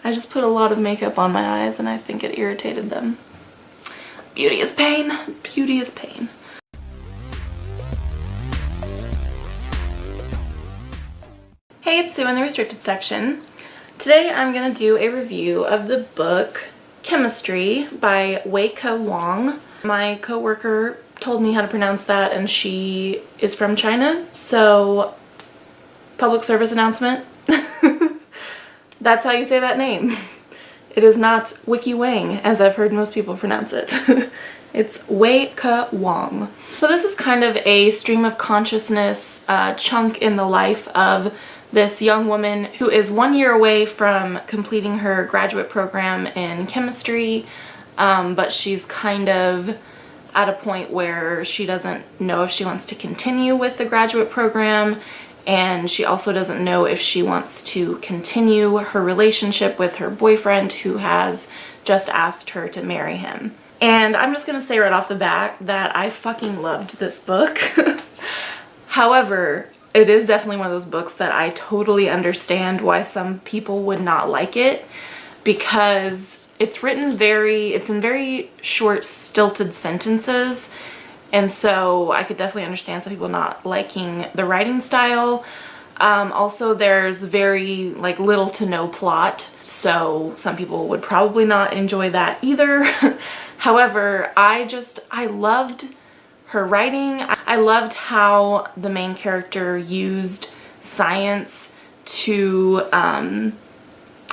I just put a lot of makeup on my eyes and I think it irritated them. Beauty is pain. Beauty is pain. Hey, it's Sue in the restricted section. Today I'm going to do a review of the book Chemistry by Weike Wang. My coworker told me how to pronounce that and she is from China, so public service announcement. That's how you say that name. It is not Weike Wang, as I've heard most people pronounce it. It's Weike Wang. So this is kind of a stream of consciousness chunk in the life of this young woman who is 1 year away from completing her graduate program in chemistry, but she's kind of at a point where she doesn't know if she wants to continue with the graduate program, and she also doesn't know if she wants to continue her relationship with her boyfriend who has just asked her to marry him. And I'm just gonna say right off the bat that I fucking loved this book. However, it is definitely one of those books that I totally understand why some people would not like it, because it's in very short, stilted sentences, and so I could definitely understand some people not liking the writing style. Also, there's very little to no plot, so some people would probably not enjoy that either. However, I loved her writing. I loved how the main character used science to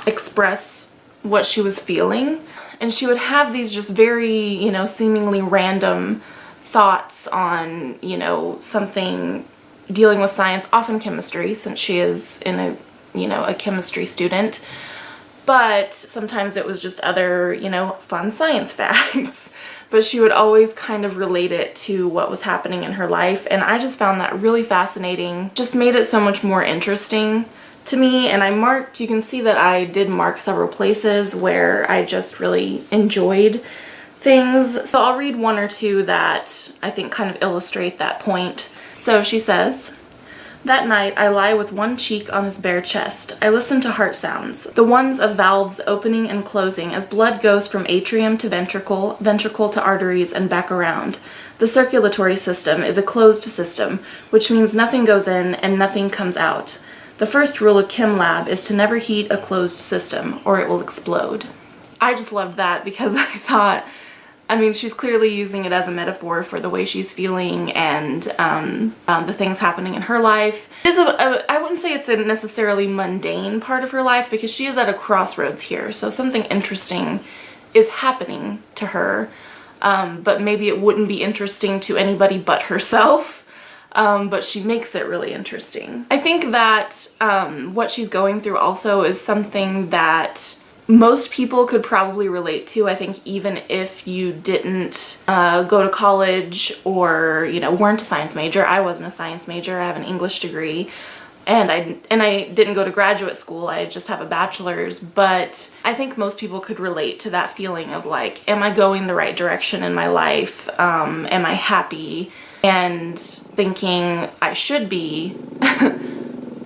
express what she was feeling. And she would have these just very, seemingly random thoughts on, something dealing with science, often chemistry, since she is a chemistry student. But sometimes it was just other, fun science facts. But she would always kind of relate it to what was happening in her life, and I just found that really fascinating. Just made it so much more interesting to me, and you can see that I did mark several places where I just really enjoyed things. So I'll read one or two that I think kind of illustrate that point. So she says, "That night, I lie with one cheek on his bare chest. I listen to heart sounds, the ones of valves opening and closing as blood goes from atrium to ventricle, ventricle to arteries, and back around. The circulatory system is a closed system, which means nothing goes in and nothing comes out. The first rule of Chem Lab is to never heat a closed system, or it will explode." I just loved that because I thought, she's clearly using it as a metaphor for the way she's feeling and the things happening in her life. I wouldn't say it's a necessarily mundane part of her life because she is at a crossroads here, so something interesting is happening to her, but maybe it wouldn't be interesting to anybody but herself. But she makes it really interesting. I think that what she's going through also is something that most people could probably relate to. I think even if you didn't go to college or weren't a science major. I wasn't a science major. I have an English degree, and I didn't go to graduate school. I just have a bachelor's. But I think most people could relate to that feeling of am I going the right direction in my life? Am I happy? And thinking I should be,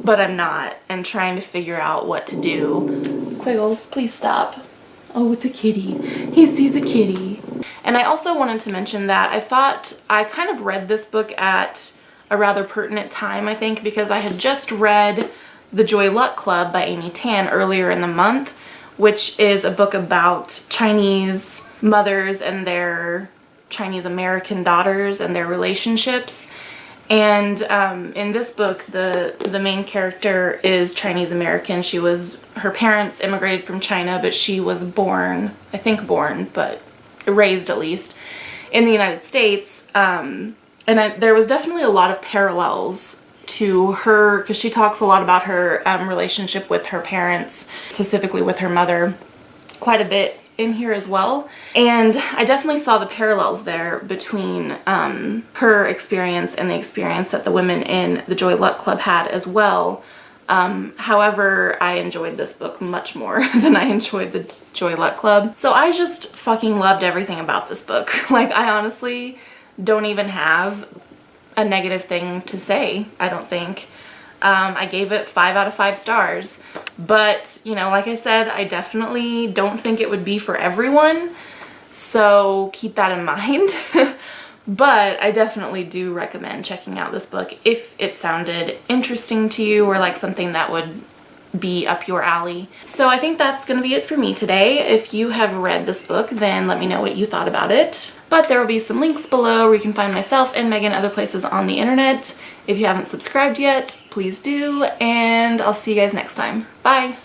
but I'm not, and trying to figure out what to do. Quiggles, please stop. Oh, it's a kitty. He sees a kitty. And I also wanted to mention that I thought I kind of read this book at a rather pertinent time, I think, because I had just read The Joy Luck Club by Amy Tan earlier in the month, which is a book about Chinese mothers and their Chinese American daughters and their relationships. And in this book, the main character is Chinese American. Her parents immigrated from China, but she was but raised at least, in the United States. There was definitely a lot of parallels to her, because she talks a lot about her relationship with her parents, specifically with her mother, quite a bit in here as well. And I definitely saw the parallels there between her experience and the experience that the women in the Joy Luck Club had as well. However, I enjoyed this book much more than I enjoyed the Joy Luck Club. So I just fucking loved everything about this book. I honestly don't even have a negative thing to say, I don't think. I gave it 5 out of 5 stars. But, you know, like I said, I definitely don't think it would be for everyone. So keep that in mind. But I definitely do recommend checking out this book if it sounded interesting to you or like something that would be up your alley. So I think that's gonna be it for me today. If you have read this book, then let me know what you thought about it. But there will be some links below where you can find myself and Megan other places on the internet. If you haven't subscribed yet, please do, and I'll see you guys next time. Bye!